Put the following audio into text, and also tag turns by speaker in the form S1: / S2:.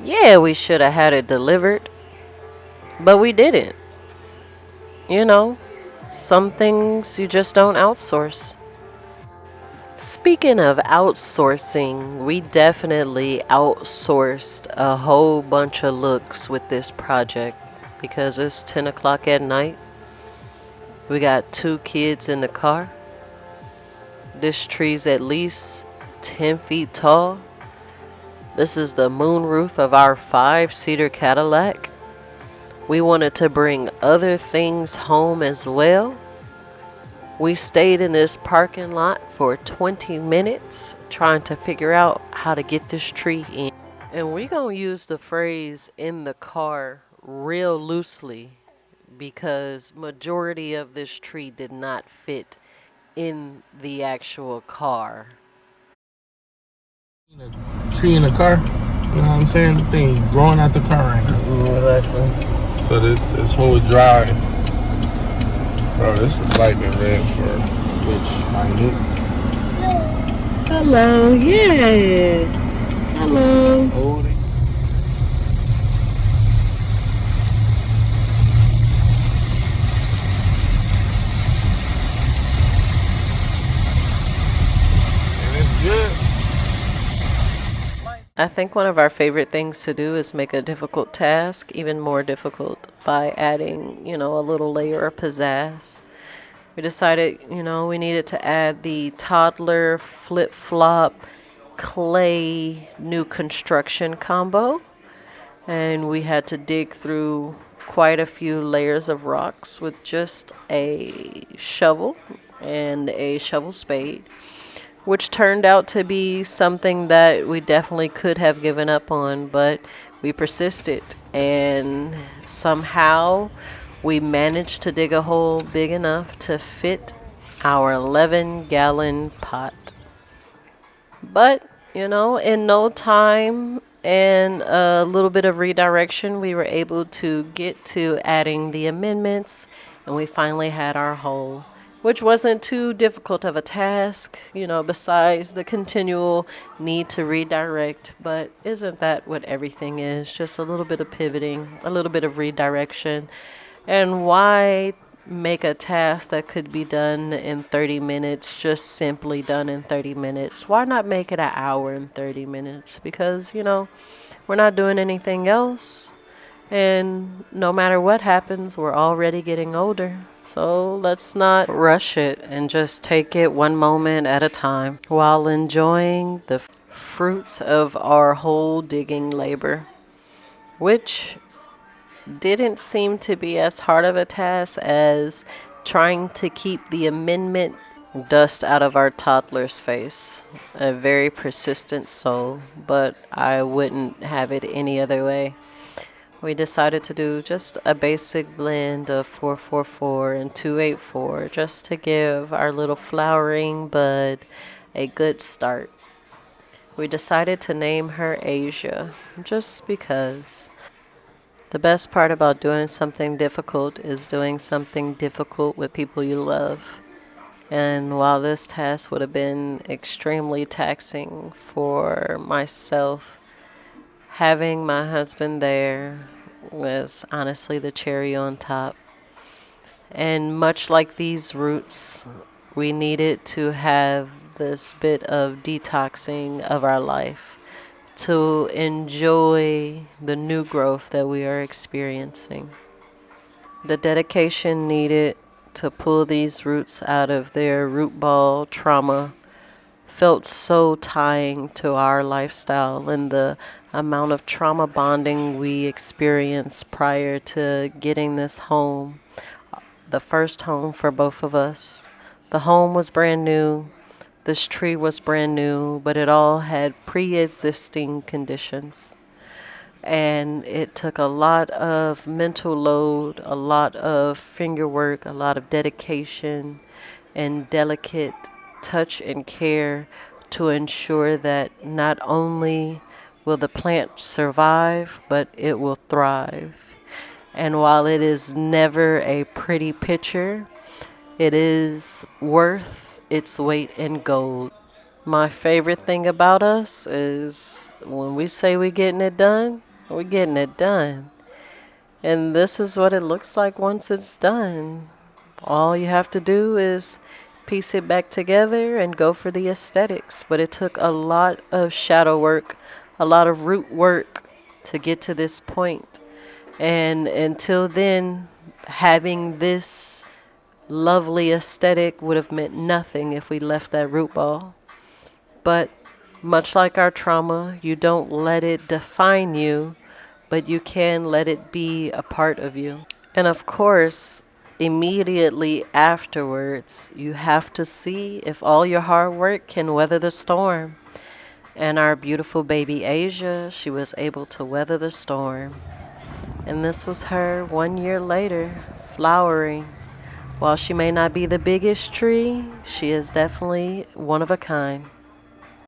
S1: Yeah, we should have had it delivered, but we didn't. You know, some things you just don't outsource. Speaking of outsourcing, we definitely outsourced a whole bunch of looks with this project because it's 10 o'clock at night. We got two kids in the car. This tree's at least 10 feet tall. This is the moonroof of our 5-seater Cadillac. We wanted to bring other things home as well. We stayed in this parking lot for 20 minutes trying to figure out how to get this tree in. And we're going to use the phrase in the car real loosely because majority of this tree did not fit in the actual car.
S2: Tree in the car. You know what I'm saying? The thing growing out the car right now.
S1: Exactly.
S2: So this whole drive, bro, this is light been red for which minute.
S1: Hello, yeah. Hello.
S2: Holding. And it's good.
S1: I think one of our favorite things to do is make a difficult task even more difficult by adding, a little layer of pizzazz. We decided, we needed to add the toddler flip flop clay new construction combo. And we had to dig through quite a few layers of rocks with just a shovel and a shovel spade, which turned out to be something that we definitely could have given up on, but we persisted and somehow we managed to dig a hole big enough to fit our 11-gallon pot. But, in no time and a little bit of redirection, we were able to get to adding the amendments, and we finally had our hole, which wasn't too difficult of a task, besides the continual need to redirect. But isn't that what everything is? Just a little bit of pivoting, a little bit of redirection. And why make a task that could be done in 30 minutes just simply done in 30 minutes? Why not make it an hour and 30 minutes? Because, we're not doing anything else. And no matter what happens, we're already getting older. So let's not rush it and just take it one moment at a time while enjoying the fruits of our whole digging labor, which didn't seem to be as hard of a task as trying to keep the amendment dust out of our toddler's face. A very persistent soul, but I wouldn't have it any other way. We decided to do just a basic blend of 444 and 284 just to give our little flowering bud a good start. We decided to name her Asia just because. The best part about doing something difficult is doing something difficult with people you love. And while this task would have been extremely taxing for myself, having my husband there was honestly the cherry on top. And much like these roots, we needed to have this bit of detoxing of our life to enjoy the new growth that we are experiencing. The dedication needed to pull these roots out of their root ball trauma felt so tying to our lifestyle and the amount of trauma bonding we experienced prior to getting this home, the first home for both of us. The home was brand new. This tree was brand new, but it all had pre-existing conditions. And it took a lot of mental load, a lot of finger work, a lot of dedication, and delicate touch and care to ensure that not only will the plant survive, but it will thrive. And while it is never a pretty picture, it is worth its weight in gold. My favorite thing about us is when we say we're getting it done, We're getting it done. And this is what it looks like once it's done. All you have to do is piece it back together and go for the aesthetics. But it took a lot of shadow work, a lot of root work to get to this point. And until then, having this lovely aesthetic would have meant nothing if we left that root ball. But much like our trauma, you don't let it define you, but you can let it be a part of you. And of course, immediately afterwards, you have to see if all your hard work can weather the storm. And our beautiful baby Asia, she was able to weather the storm. And this was her 1 year later, flowering. While she may not be the biggest tree, she is definitely one of a kind.